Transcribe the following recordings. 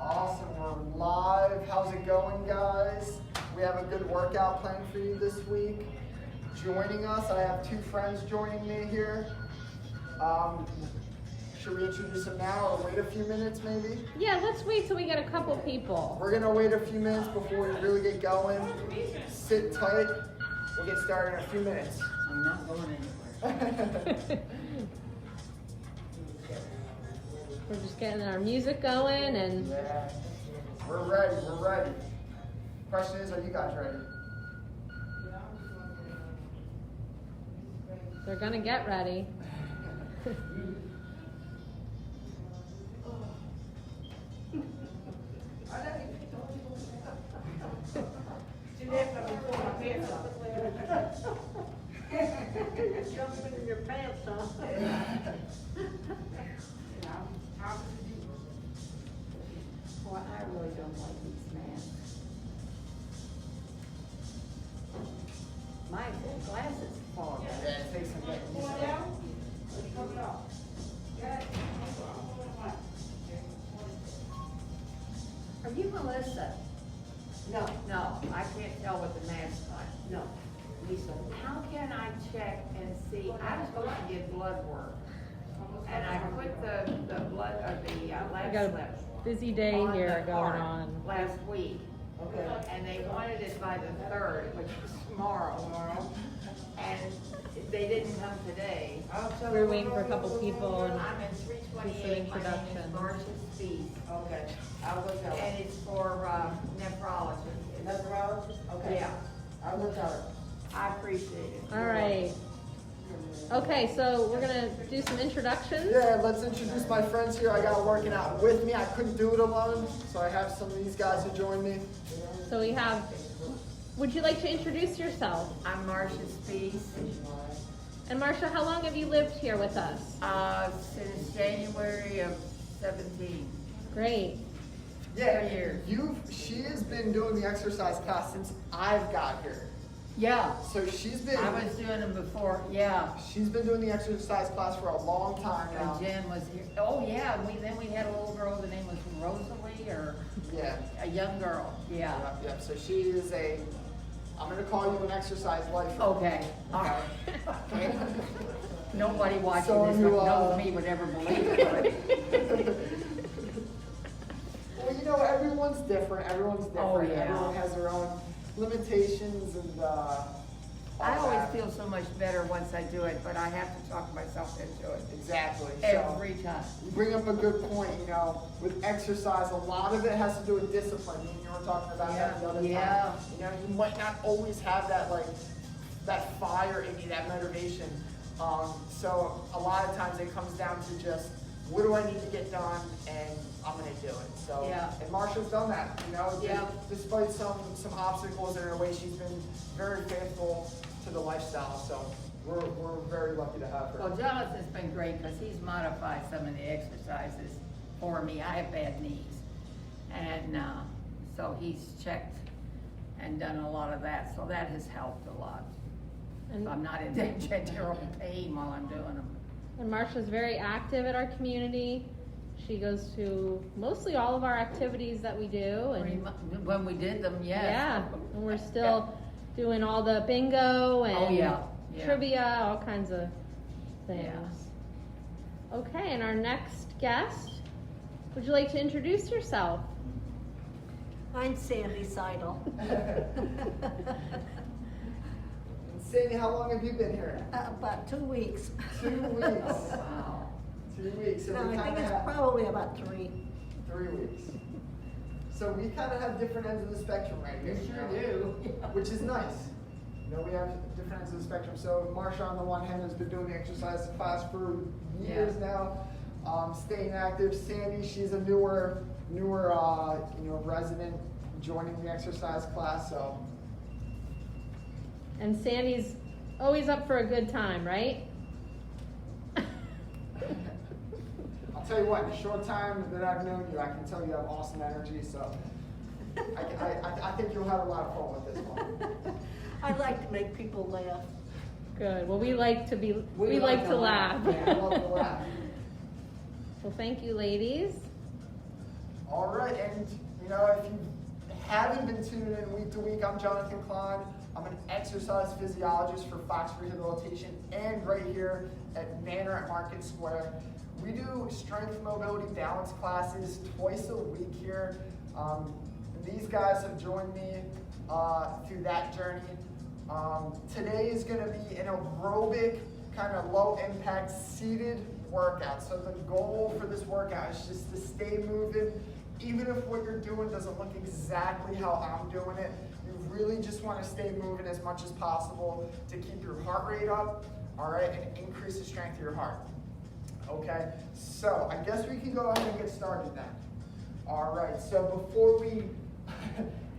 Awesome, we're live. How's it going, guys? We have a good workout plan for you this week. Joining us, I have two friends joining me here. Should we introduce them now or wait a few minutes maybe? Yeah, let's wait till we get a couple people. We're gonna wait a few minutes before we really get going. Sit tight. We'll get started in a few minutes. I'm not going anywhere. We're just getting our music going and Yeah. We're ready, we're ready. Question is, are you guys ready? they're gonna get ready. Jumping in your pants, huh? Boy, I really don't like these masks. My glasses fall Yeah, it takes some getting used to. Are you Melissa? No, I can't tell with the mask on. No, Lisa. How can I check and see? I was supposed to get blood work, and I put the blood of the We lab got a slip busy day on here the going cart on. last week. Okay. And they wanted it by the 3rd, which is tomorrow. And they didn't come today. We're waiting for a couple people and I'm in do some 328, my name is introductions. Marcia Speed. Okay. I'll look out. And it's for nephrology. Nephrologist? Okay. Yeah, I'll look out. I appreciate it. All right. Okay, so we're gonna do some introductions. Yeah, let's introduce my friends here. I got working out with me. I couldn't do it alone, so I have some of these guys who join me. So we have, would you like to introduce yourself? I'm Marcia Speed. And Marcia, how long have you lived here with us? Since January of 17. Great. Yeah, 3 years. she has been doing the exercise class since I've got here. Yeah, So she's been I was doing them before, yeah. she's been doing the exercise class for a long time now. And Jen was here. Oh, yeah, then we had a little girl, the name was Rosalie, or Yeah. a young girl, yeah. Yep. So she is I'm gonna call you an exercise lifer. Okay, all right. Okay. Nobody watching So this you, knows me would ever believe it. Well, you know, everyone's different. Everyone's different. Oh, yeah. Everyone has their own limitations and I all always that. feel so much better once I do it, but I have to talk myself into it Exactly. every time. You bring up a good point, you know, with exercise, a lot of it has to do with discipline. Me and you were talking about that the other Yeah. time. You know, you might not always have that, like, that fire in you, that motivation. So a lot of times it comes down to just, what do I need to get done, and I'm gonna do it. So, Yeah. and Marsha's done that, you know, Yeah. despite some obstacles in her way, she's been very faithful to the lifestyle. So we're very lucky to have her. Well, Jonathan's been great because he's modified some of the exercises for me. I have bad knees. And so he's checked and done a lot of that. So that has helped a lot. And, So I'm not in terrible pain while I'm doing them. and Marcia's very active at our community. She goes to mostly all of our activities that we do. And When we did them, yes. yeah, and we're still doing all the bingo and Oh, yeah. Yeah. trivia, all kinds of things. Okay, and our next guest, would you like to introduce yourself? I'm Sandy Seidel. Sandy, how long have you been here? About 2 weeks. 2 weeks. Wow. 2 weeks. So No, we I kind think of it's have probably about 3. 3 weeks. So we kind of have different ends of the spectrum right here. You sure you know, do. Which is nice. You know, we have different ends of the spectrum. So Marsha, on the one hand, has been doing the exercise class for years now, staying active. Sandy, she's a newer, resident joining the exercise class. So And Sandy's always up for a good time, right? I'll tell you what, in the short time that I've known you, I can tell you have awesome energy. So I think you'll have a lot of fun with this one. I like to make people laugh. Good. Well, we like to laugh. Yeah, I love to laugh. Well, thank you, ladies. All right, and if you haven't been tuning in week to week, I'm Johnathan Klein. I'm an exercise physiologist for Fox Rehabilitation and right here at Manor at Market Square. We do strength, mobility, balance classes twice a week here. These guys have joined me through that journey. Today is going to be an aerobic, kind of low impact, seated workout. So the goal for this workout is just to stay moving. Even if what you're doing doesn't look exactly how I'm doing it, you really just want to stay moving as much as possible to keep your heart rate up, all right, and increase the strength of your heart. Okay, so I guess we can go ahead and get started then. All right, so before we,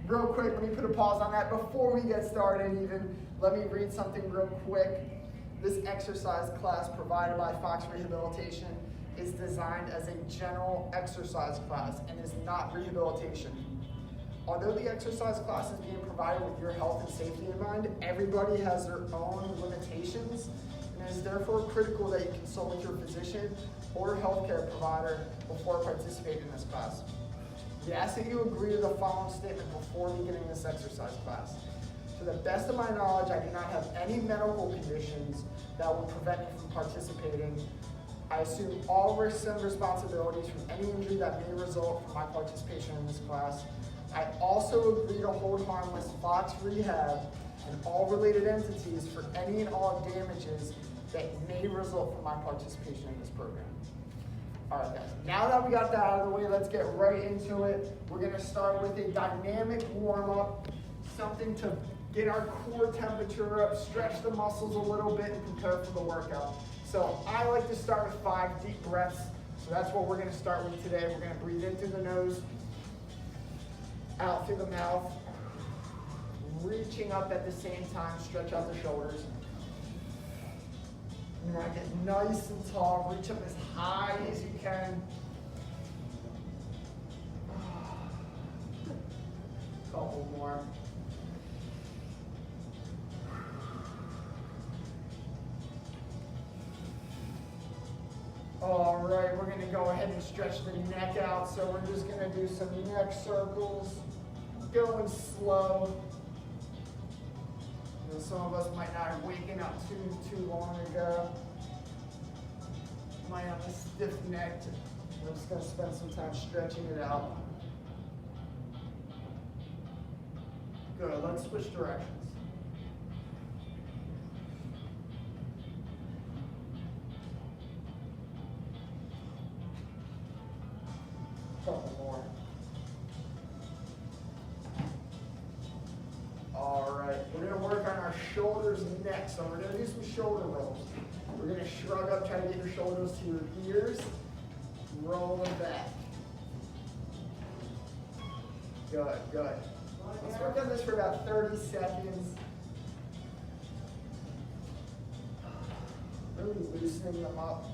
real quick, let me put a pause on that. Before we get started even, let me read something real quick. This exercise class provided by Fox Rehabilitation is designed as a general exercise class and is not rehabilitation. Although the exercise class is being provided with your health and safety in mind, everybody has their own limitations, and it is therefore critical that you consult with your physician or healthcare provider before participating in this class. We ask that you agree to the following statement before beginning this exercise class. To the best of my knowledge, I do not have any medical conditions that would prevent me from participating. I assume all risks and responsibilities from any injury that may result from my participation in this class. I also agree to hold harmless Fox Rehab and all related entities for any and all damages that may result from my participation in this program. All right, guys, now that we got that out of the way, let's get right into it. We're gonna start with a dynamic warm-up, something to get our core temperature up, stretch the muscles a little bit, and prepare for the workout. So I like to start with 5 deep breaths. So that's what we're gonna start with today. We're gonna breathe in through the nose, out through the mouth, reaching up at the same time, stretch out the shoulders. You want to get nice and tall, reach up as high as you can. Couple more. All right, we're gonna go ahead and stretch the neck out. So we're just gonna do some neck circles, going slow. Some of us might not have waken up too long ago. Might have a stiff neck. We're just gonna spend some time stretching it out. Good, let's switch directions. Couple more. All right, we're gonna work on our shoulders and neck. So we're gonna do some shoulder rolls. We're gonna shrug up, try to get your shoulders to your ears, roll them back. Good, good. Let's work on this for about 30 seconds. Really loosening them up.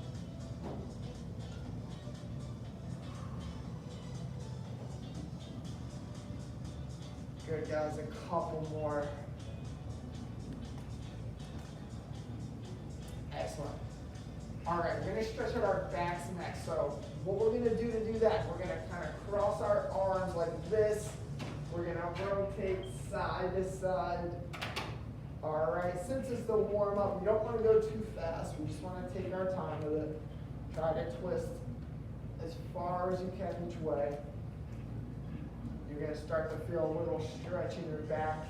Good, guys, a couple more. Excellent. All right, we're gonna stretch out our backs and necks. So what we're gonna do to do that, we're gonna kind of cross our arms like this. We're gonna rotate side to side. All right, since it's the warm up, we don't wanna go too fast. We just wanna take our time with it. Try to twist as far as you can each way. You're going to start to feel a little stretch in your back.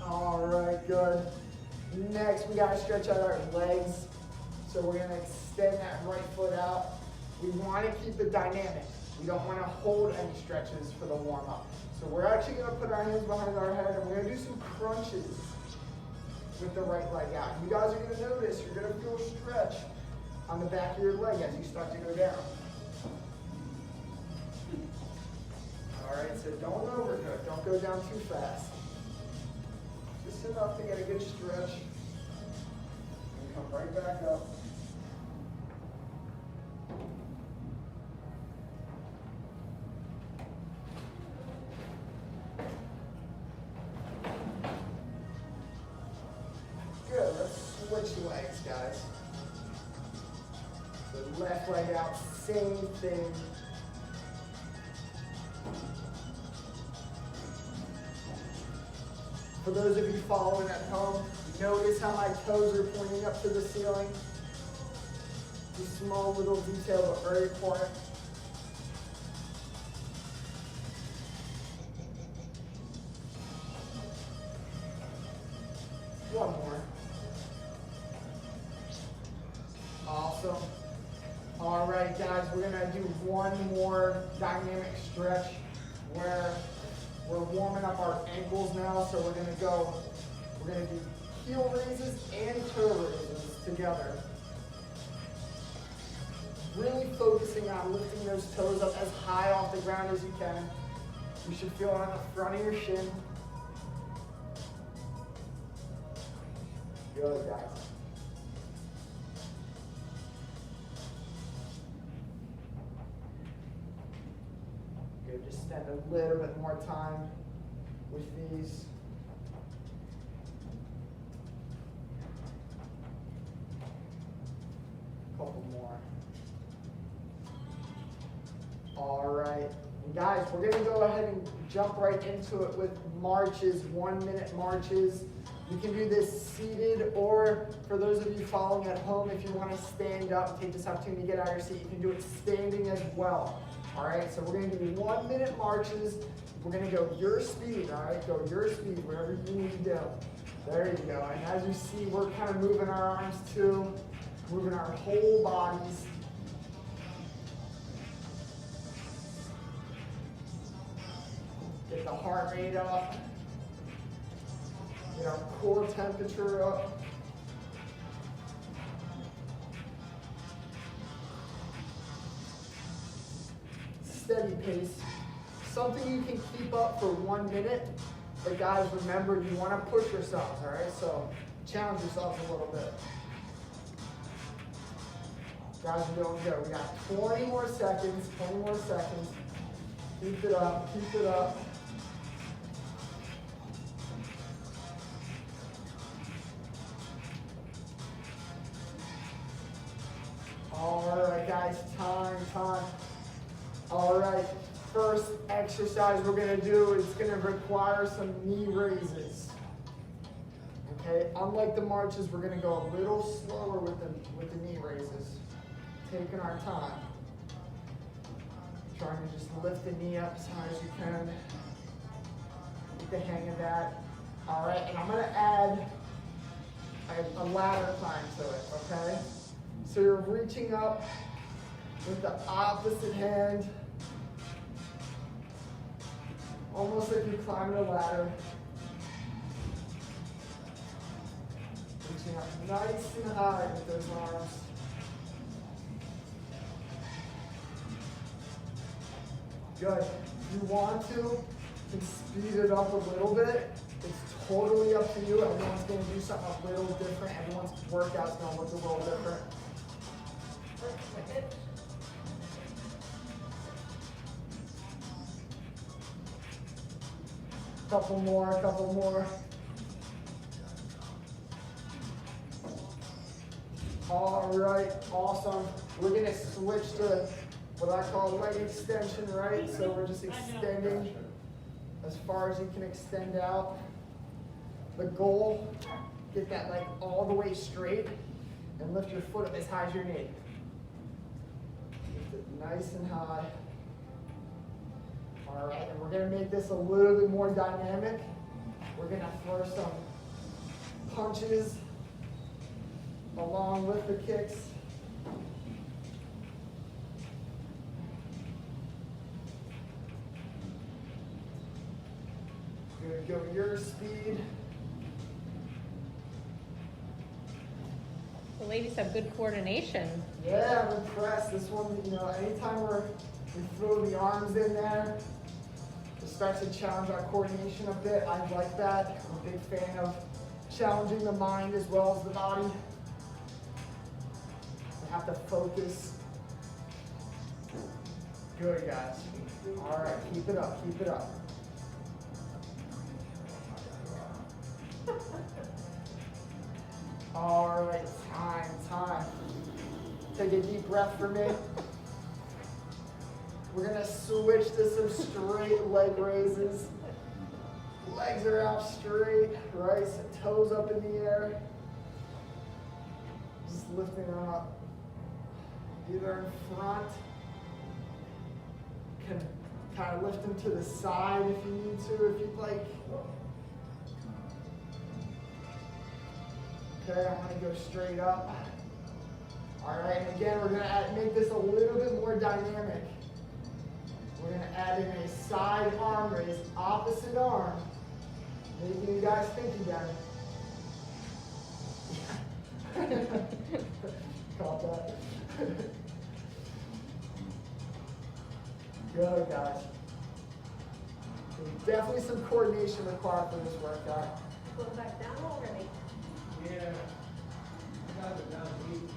All right, good. Next, we got to stretch out our legs. So we're going to extend that right foot out. We want to keep it dynamic. We don't want to hold any stretches for the warm-up. So we're actually going to put our hands behind our head and we're going to do some crunches with the right leg out. You guys are going to notice, you're going to feel stretch on the back of your leg as you start to go down. All right, so don't overdo it. Don't go down too fast. Just enough to get a good stretch. And come right back up. switch legs, guys. The left leg out, same thing. For those of you following at home, notice how my toes are pointing up to the ceiling. These small little detail, but very important. One more. Awesome. All right, guys, we're gonna do one more dynamic stretch where we're warming up our ankles now. So we're gonna do heel raises and toe raises together. Really focusing on lifting those toes up as high off the ground as you can. You should feel it on the front of your shin. Good, guys. Good, just spend a little bit more time with these. Couple more. All right. And guys, we're going to go ahead and jump right into it with marches, 1 minute marches. You can do this seated, or for those of you following at home, if you want to stand up and take this opportunity to get out of your seat, you can do it standing as well. All right, so we're going to do 1 minute marches. We're going to go your speed, all right? Go your speed, wherever you need to go. There you go. And as you see, we're kind of moving our arms too, moving our whole bodies. Get the heart rate up. Get our core temperature up. Steady pace. Something you can keep up for 1 minute. But guys, remember, you want to push yourselves, all right? So challenge yourselves a little bit. Guys, we're doing good. We got 20 more seconds, 20 more seconds. Keep it up, keep it up. All right, guys, time. All right, first exercise we're gonna do is gonna require some knee raises. Okay, unlike the marches, we're gonna go a little slower with the knee raises. Taking our time. Trying to just lift the knee up as high as you can. Get the hang of that. All right, and I'm gonna add a ladder climb to it, okay? So you're reaching up with the opposite hand, almost like you're climbing a ladder. Reaching up nice and high with those arms. Good. If you want to, you can speed it up a little bit. It's totally up to you. Everyone's going to do something a little different. Everyone's workout's going to look a little different. Couple more. All right, awesome. We're gonna switch to what I call leg extension, right? So we're just extending as far as you can extend out. The goal, get that leg all the way straight and lift your foot up as high as your knee. Lift it nice and high. All right, and we're gonna make this a little bit more dynamic. We're gonna throw some punches along with the kicks. Good, go your speed. The ladies have good coordination. Yeah, I'm impressed. This one, anytime we throw the arms in there, it starts to challenge our coordination a bit. I like that. I'm a big fan of challenging the mind as well as the body. We have to focus. Good, guys. All right, keep it up, keep it up. All right, time. Take a deep breath for me. We're gonna switch to some straight leg raises. Legs are out straight, right? So toes up in the air. Just lifting them up. Either in front. Can kind of lift them to the side if you need to, if you'd like. Okay, I'm gonna go straight up. All right, and again, we're gonna make this a little bit more dynamic. We're gonna add in a side arm raise, opposite arm, making you guys think again. Caught that. Good, guys. There's definitely some coordination required for this workout. Going back down already. Yeah. I got it down deep.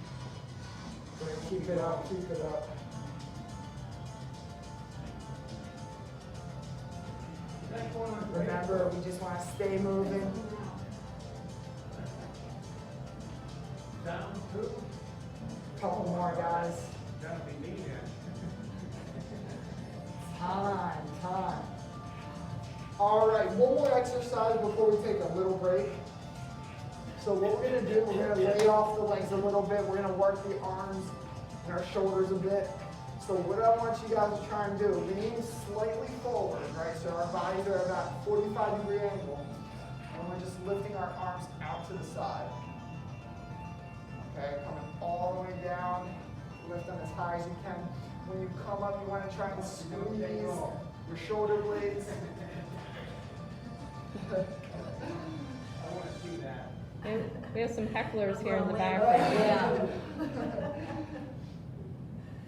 We're gonna keep it up, keep it up. That one on great. Remember, we just want to stay moving. Down two. Couple more, guys. Gotta be me then. Time. All right, one more exercise before we take a little break. So what we're gonna do, we're gonna lay off the legs a little bit. We're gonna work the arms and our shoulders a bit. So what I want you guys to try and do, lean slightly forward, right? So our bodies are about 45-degree angle. And we're just lifting our arms out to the side. Okay, coming all the way down, lift them as high as you can. When you come up, you want to try and squeeze your shoulder blades. I want to see that. We have some hecklers here in the Well, background. yeah.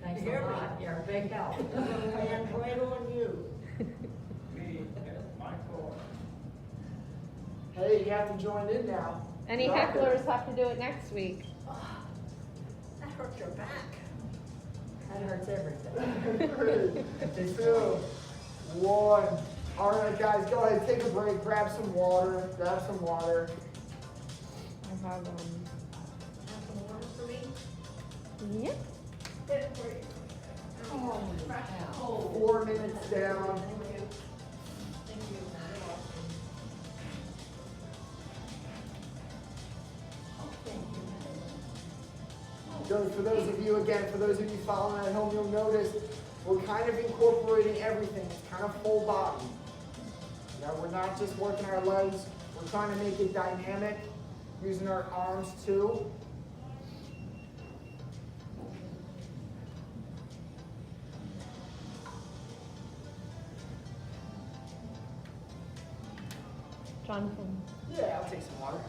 Thanks Hear a me? lot, you're a big help. Hands right on you. Me, that's my fault. Hey, you have to join in now. Any Rock it. hecklers have to do it next week. That hurts your back. That hurts everything. 3, 2, 1. All right, guys, go ahead, take a break, grab some water. I have Have some water for me? Yep. Oh, 4 minutes down. So for those of you, again, for those of you following at home, you'll notice we're kind of incorporating everything. It's kind of full body. You know, we're not just working our legs. We're trying to make it dynamic, using our arms too. Jonathan. Yeah, I'll take some water.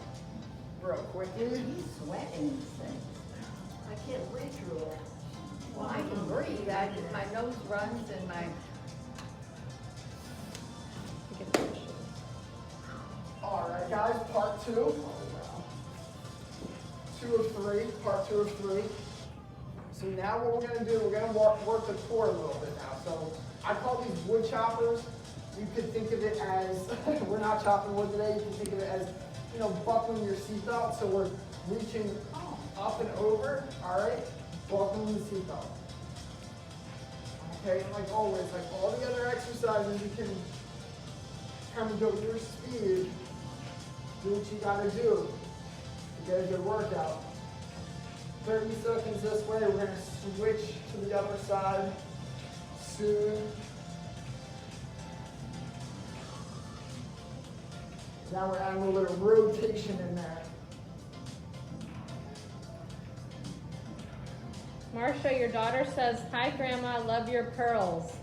Real quickly. He's sweating these things. I can't breathe through it. Well, I can breathe, my nose runs and my, Get the dishes. All right, guys, part 2. 2 of 3, part 2 of 3. So now what we're gonna do, we're gonna work the core a little bit now. So I call these wood choppers. You could think of it as, we're not chopping wood today, you can think of it as, you know, buckling your seatbelt. So we're reaching up and over, all right? Buckling the seatbelt. Okay, and like always, like all the other exercises, you can kind of go your speed, do what you gotta do to get a good workout. 30 seconds this way, we're gonna switch to the other side soon. Now we're adding a little bit of rotation in there. Marcia, your daughter says, "Hi, Grandma, love your pearls."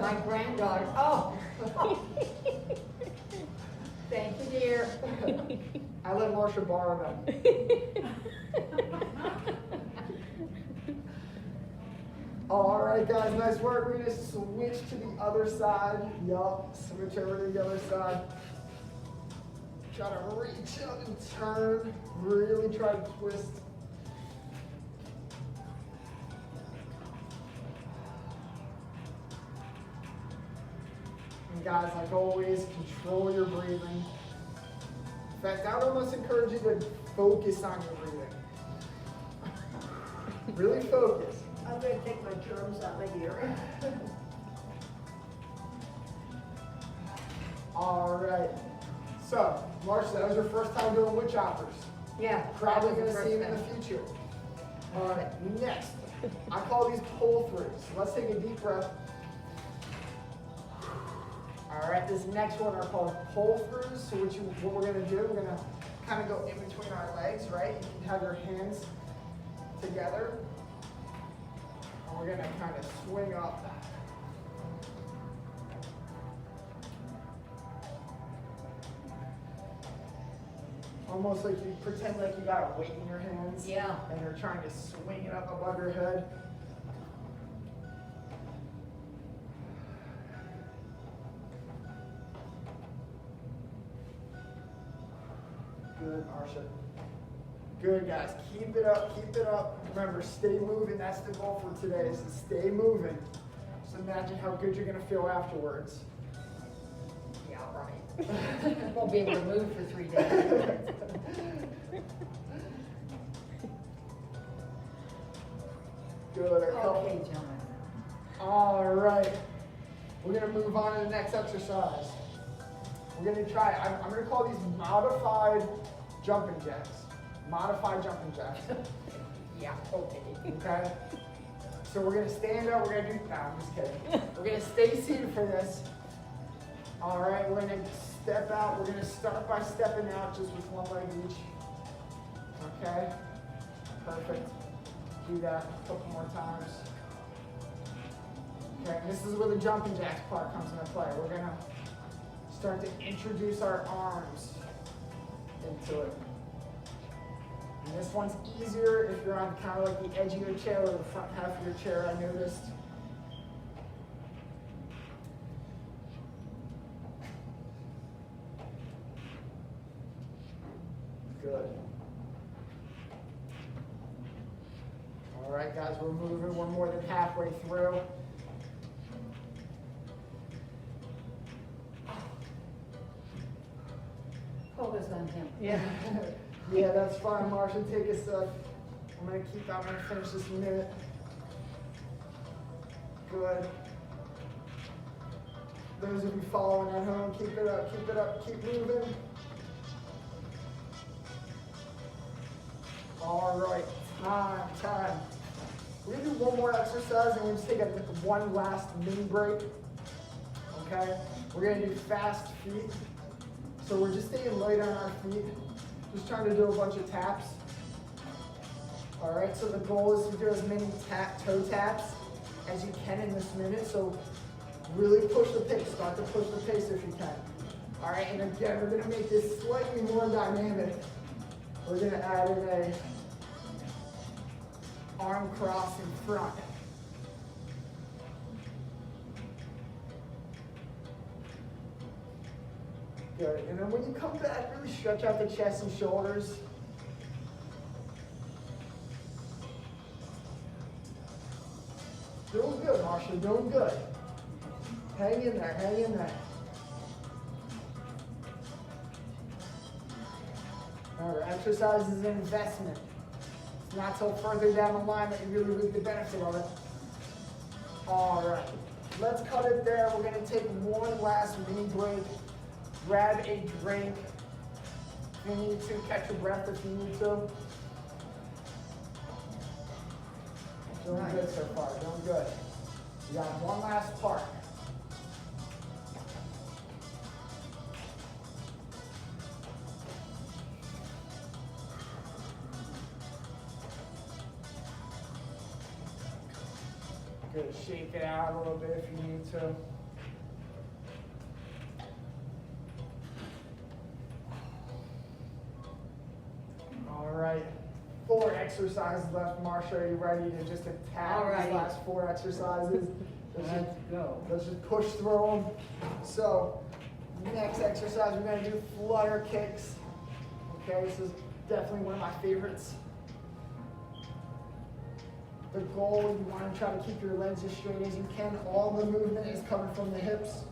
my granddaughter, oh. Thank you, dear. I let Marcia borrow them. All right, guys, nice work. We're gonna switch to the other side. Yup, switch over to the other side. Try to reach out and turn. Really try to twist. And guys, like always, control your breathing. In fact, I would almost encourage you to focus on your breathing. Really focus. I'm gonna take my germs out my ear. All right. So, Marcia, that was your first time doing witch hoppers. Yeah. Probably that was gonna the see them in first the future. All right, next. I call these pull throughs. Let's take a deep breath. All right, this next one are called pull throughs. So what we're gonna do, we're gonna kind of go in between our legs, right? You can have your hands together. And we're gonna kind of swing up. Almost like you pretend like you got a weight in your hands. Yeah. And you're trying to swing it up above your head. Good, Marsha. Good, guys. Keep it up, keep it up. Remember, stay moving. That's the goal for today, is to stay moving. Just imagine how good you're going to feel afterwards. Yeah, right. Won't be able to move for 3 days. Good. Okay, John. All right. We're going to move on to the next exercise. We're going to try, I'm going to call these modified jumping jacks. Modified jumping jacks. Yeah, okay. Okay? So we're going to stand up. We're going to do, no, I'm just kidding. We're going to stay seated for this. All right, we're going to step out. We're going to start by stepping out just with one leg each. Okay? Perfect. Do that a couple more times. Okay, and this is where the jumping jacks part comes into play. We're going to start to introduce our arms into it. And this one's easier if you're on kind of like the edge of your chair or the front half of your chair, I noticed. Good. All right, guys, we're moving. We're more than halfway through. Focus on him. Yeah. Yeah, that's fine, Marcia. Take a sec. I'm gonna finish this in a minute. Good. Those of you following at home, keep it up, keep it up, keep moving. All right, time. We're gonna do one more exercise and we're just take one last mini break. Okay? We're gonna do fast feet. So we're just staying light on our feet. Just trying to do a bunch of taps. All right, so the goal is to do as many toe taps as you can in this minute. So really push the pace, start to push the pace if you can. All right, and again, we're gonna make this slightly more dynamic. We're gonna add in a arm cross in front. Good, and then when you come back, really stretch out the chest and shoulders. Doing good, Marcia, doing good. Hang in there, hang in there. Our exercise is an investment. It's not till further down the line that you really reap the benefit of it. All right, let's cut it there. We're gonna take one last mini break. Grab a drink if you need to. Catch your breath if you need to. Doing good so far, doing good. You got one last part. Good, shake it out a little bit if you need to. All right, 4 exercises left. Marsha, are you ready to just attack All right. these last 4 exercises? Let's go. Let's just push through them. So, next exercise, we're going to do flutter kicks. Okay, this is definitely one of my favorites. The goal, you want to try to keep your legs as straight as you can. All the movement is coming from the hips.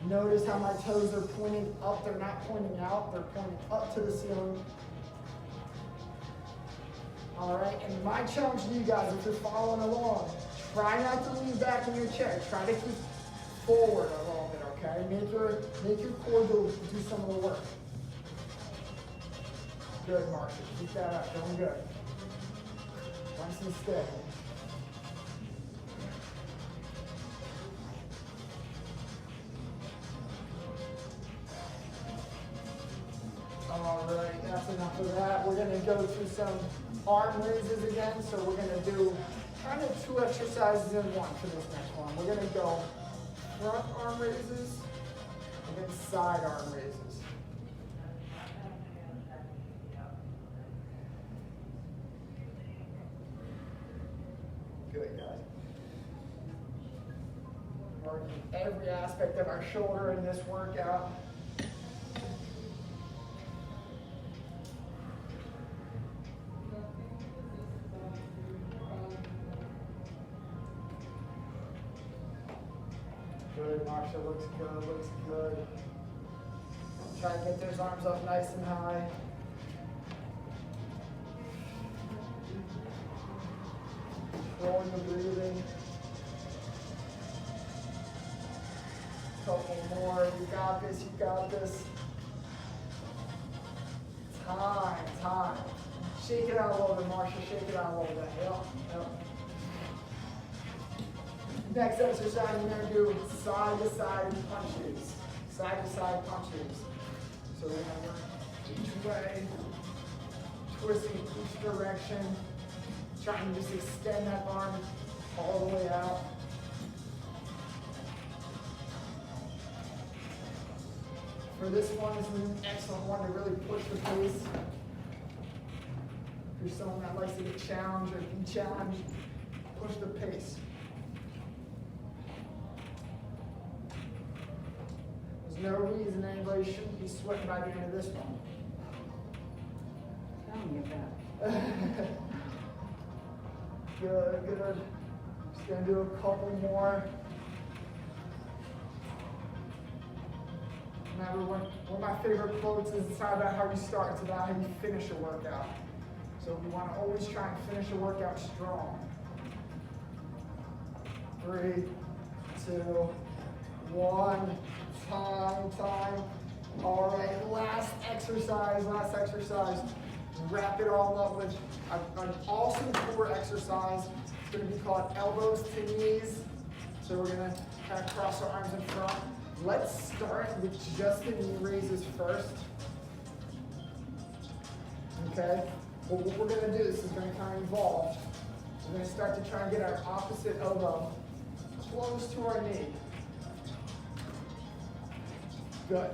Notice how my toes are pointing up, they're not pointing out, they're pointing up to the ceiling. All right, and my challenge to you guys, if you're following along, try not to lean back in your chair. Try to keep forward a little bit, okay? Make your core do some of the work. Good, Marsha. Keep that up. Doing good. Nice and steady. All right, that's enough of that. We're going to go through some arm raises again. So we're going to do kind of 2 exercises in one for this next one. We're going to go front arm raises and then side arm raises. Good, guys. Working every aspect of our shoulder in this workout. Good, Marsha, looks good, looks good. Try to get those arms up nice and high. Controlling the breathing. Couple more, you got this, you got this. Time. Shake it out a little bit, Marsha, shake it out a little bit. Yep. Next exercise, we're going to do side-to-side punches. Side-to-side punches. So we're going to work each way, twisting each direction, trying to just extend that arm all the way out. For this one, this is an excellent one to really push the pace. If you're someone that likes to get challenged or be challenged, push the pace. There's no reason anybody shouldn't be sweating by the end of this one. Tell me about it. Good. Just gonna do a couple more. Remember, one of my favorite quotes is, it's not about how you start, it's about how you finish a workout. So we want to always try and finish a workout strong. 3, 2, 1, time. All right, last exercise. Wrap it all up with an awesome core exercise. It's going to be called elbows to knees. So we're going to kind of cross our arms in front. Let's start with just the knee raises first. Okay? Well, what we're going to do, this is going to kind of evolve. We're going to start to try and get our opposite elbow close to our knee. Good.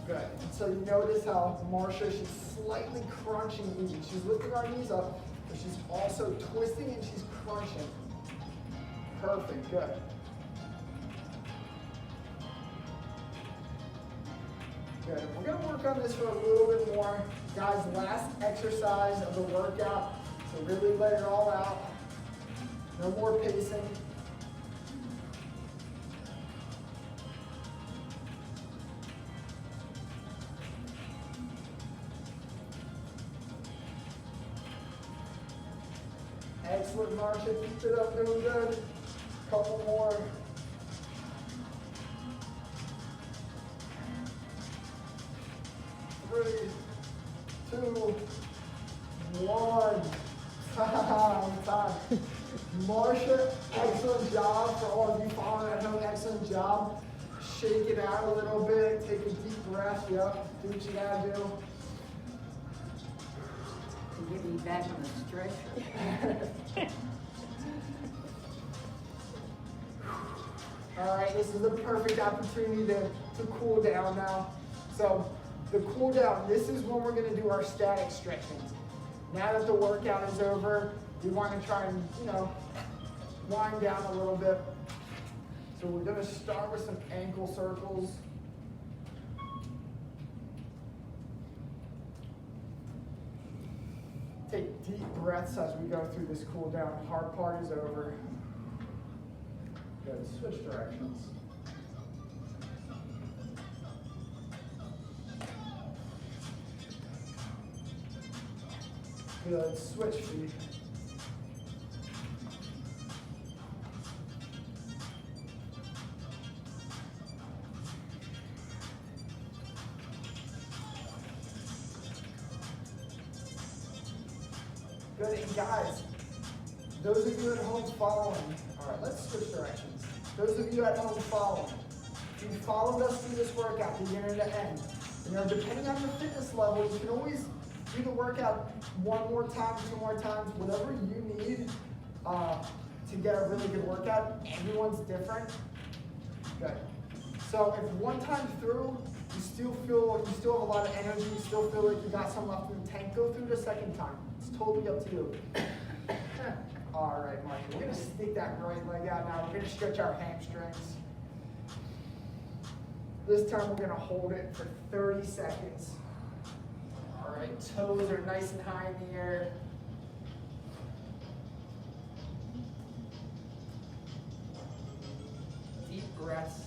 And so you notice how Marsha, she's slightly crunching even. She's lifting our knees up, but she's also twisting and she's crunching. Perfect, good. Good. We're going to work on this for a little bit more. Guys, last exercise of the workout. So really let it all out. No more pacing. Excellent, Marsha. Keep it up, doing good. Couple more. Three, 2, 1. Time. Marsha, excellent job. For all of you following at home, excellent job. Shake it out a little bit. Take a deep breath. Yep. Do what you gotta do. To get me back on the stretcher. All right, this is the perfect opportunity to cool down now. So the cool down, this is when we're going to do our static stretching. Now that the workout is over, we want to try and, wind down a little bit. So we're going to start with some ankle circles. Take deep breaths as we go through this cool down. Hard part is over. Good. Switch directions. Good, switch feet. Good, and guys, those of you at home following, all right, let's switch directions. Those of you at home following, if you followed us through this workout, beginning to end, depending on your fitness level, you can always do the workout one more time, two more times, whatever you need to get a really good workout. Everyone's different. Good. So if one time through, you still have a lot of energy, you still feel like you got some left in the tank, go through the second time. It's totally up to you. All right, Mark, we're gonna stick that right leg out now. We're gonna stretch our hamstrings. This time we're gonna hold it for 30 seconds. All right, toes are nice and high in the air. Deep breaths.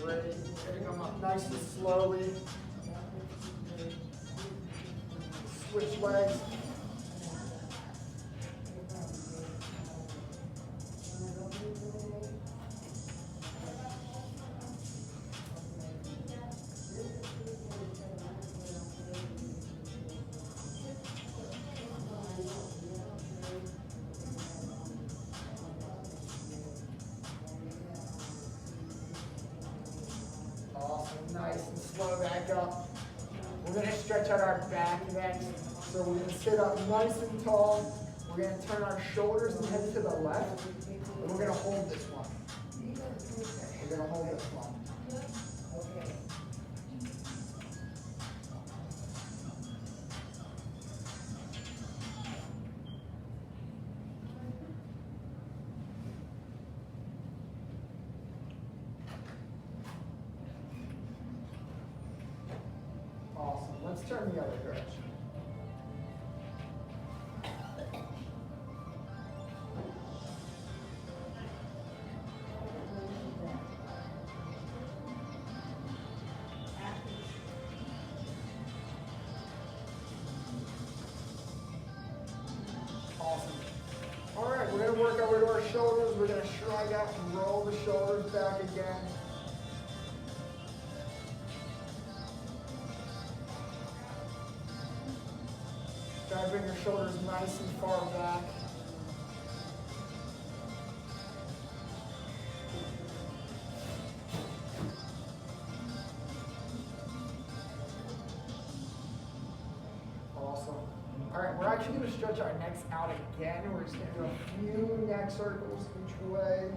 Ready, getting them up nice and slowly. Switch legs. Awesome, nice and slow back up. We're gonna stretch out our back next. So we're gonna sit up nice and tall. We're gonna turn our shoulders and head to the left. And we're gonna hold this one. We're gonna hold this one. Okay. Awesome, let's turn the other direction. Awesome. All right, we're gonna work our way to our shoulders. We're gonna shrug out and roll the shoulders back again. Try to bring your shoulders nice and far back. Awesome. All right, we're actually going to stretch our necks out again. We're just going to do a few neck circles each way.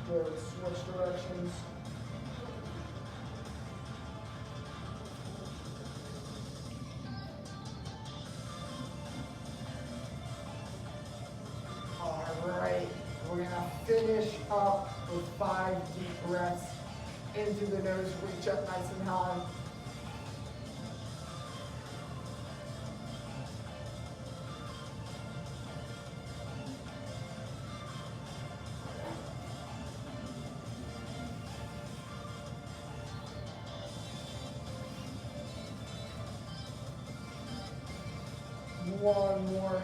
Good, switch directions. All right, we're gonna finish up with 5 deep breaths into the nose, reach up nice and high. One more.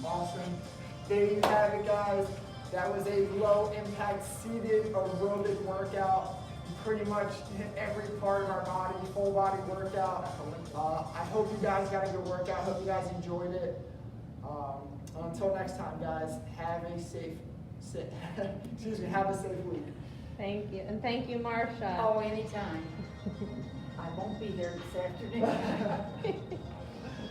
Awesome. There you have it, guys. That was a low impact seated aerobic workout. You pretty much hit every part of our body, full body workout. I hope you guys got a good workout. Hope you guys enjoyed it. Until next time, guys, have a safe have a safe week. Thank you, and thank you, Marsha. Oh, anytime. I won't be there this afternoon.